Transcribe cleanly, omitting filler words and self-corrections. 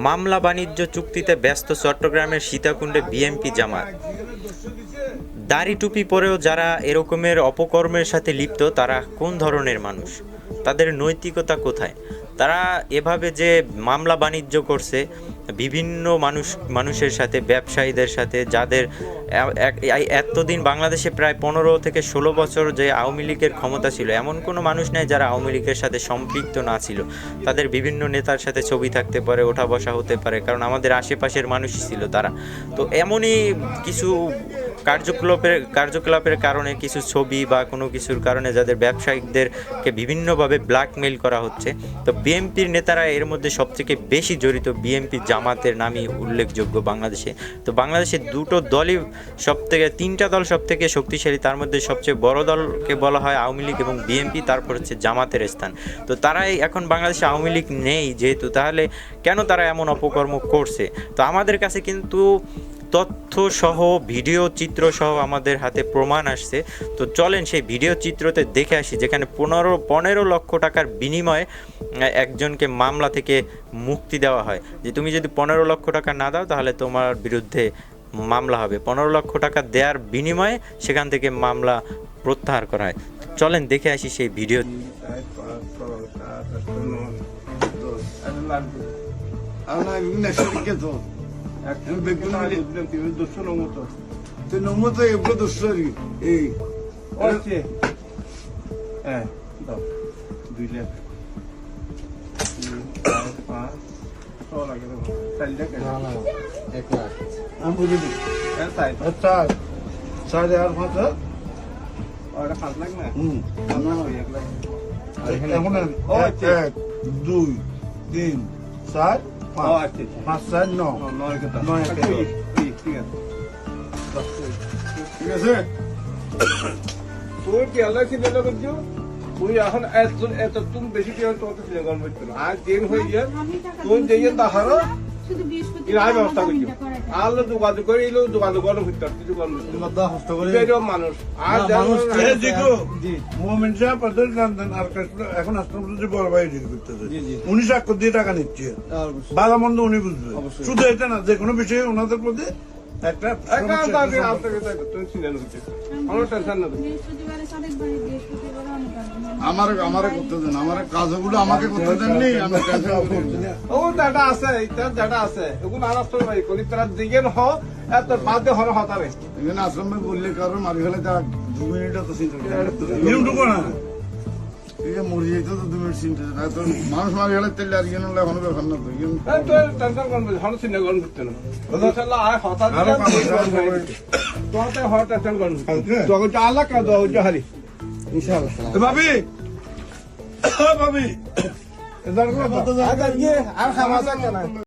মামলা বাণিজ্য চুক্তিতে ব্যস্ত চট্টগ্রামের সীতাকুণ্ডে বিএনপি জামাত। দাড়ি টুপি পরেও যারা এরকমের অপকর্মের সাথে লিপ্ত তারা কোন ধরনের মানুষ, তাদের নৈতিকতা কোথায়? তারা এভাবে যে মামলা বাণিজ্য করছে বিভিন্ন মানুষের সাথে, ব্যবসায়ীদের সাথে, যাদের এতদিন বাংলাদেশে প্রায় 15 থেকে 16 বছর যে আওয়ামী লীগের ক্ষমতা ছিল, এমন কোনো মানুষ নেই যারা আওয়ামী লীগের সাথে সম্পৃক্ত না ছিল। তাদের বিভিন্ন নেতার সাথে ছবি থাকতে পারে, ওঠা বসা হতে পারে, কারণ আমাদের আশেপাশের মানুষই ছিল তারা। তো এমনই কিছু কার্যকলাপের কারণে, কিছু ছবি বা কোনো কিছুর কারণে যাদের ব্যবসায়িকদেরকে বিভিন্নভাবে ব্ল্যাকমেইল করা হচ্ছে। তো বিএনপির নেতারা এর মধ্যে সবথেকে বেশি জড়িত। বিএনপি জামাতের নামই উল্লেখযোগ্য বাংলাদেশে। তো বাংলাদেশে তিনটা দল সব থেকে শক্তিশালী, তার মধ্যে সবচেয়ে বড় দলকে বলা হয় আওয়ামী লীগ এবং বিএনপি, তারপর হচ্ছে জামাতের স্থান। তো তারাই এখন বাংলাদেশে আওয়ামী লীগ নেই যেহেতু, তাহলে কেন তারা এমন অপকর্ম করছে? তো আমাদের কাছে কিন্তু তথ্য সহ, ভিডিও চিত্র সহ আমাদের হাতে প্রমাণ আসছে। তো চলেন সেই ভিডিও চিত্রতে দেখে আসি, যেখানে 15 লক্ষ টাকার বিনিময়ে একজনকে মামলা থেকে মুক্তি দেওয়া হয়, যে তুমি যদি 15 লক্ষ টাকা না দাও তাহলে তোমার বিরুদ্ধে মামলা হবে। 15 লক্ষ টাকা দেওয়ার বিনিময়ে সেখান থেকে মামলা প্রত্যাহার করা হয়। চলেন দেখে আসি সেই ভিডিও। তোর কি আল্লাহ চিন্তা করছো? তুই এখন তুমি বেশি কি তোমাকে চিন্তা করবো না। আর দেন হয়ে যায় তুই দিয়ে তাহারও ব্যবস্থা করছি। আলো যোগাযোগ করে এলো, যোগাযোগ করার ভিতর কিছু মানুষ আর এখন আসলে বড় ভাই ডিল করতেছে, উনি স্বাক্ষর দিয়ে টাকা নিচ্ছে, ভালো মন্দ উনি বুঝবে। শুধু এটা না, যে কোনো বিষয়ে ওনাদের প্রতি একটা আমার করতে দেন, আমার কাজগুলো আমাকে করতে দেননি। ও দাদা আছে, দাদা আছে, এগুলো আশ্রম ভাই করি তারা দিকে হোক এত বাদে হর হতারে এখানে আশ্রম ভাই বললে কারো মারি ফেলে 2 মিনিট তো চিন্তা না, মরে যেত তো 2 মিনিট চিন্তা। মানুষ মারি ফেলে তেল আর ইয়ে কোনো ব্যাপার না। তো টেনশন করবে, হন চিন্তা করুন করতে না হঠাৎ তোমার হঠাৎ টেনশন করুন তখন আল্লাহ কাজ হারি ইনশাআল্লাহ। ভাবি ভাবি আর খাওয়া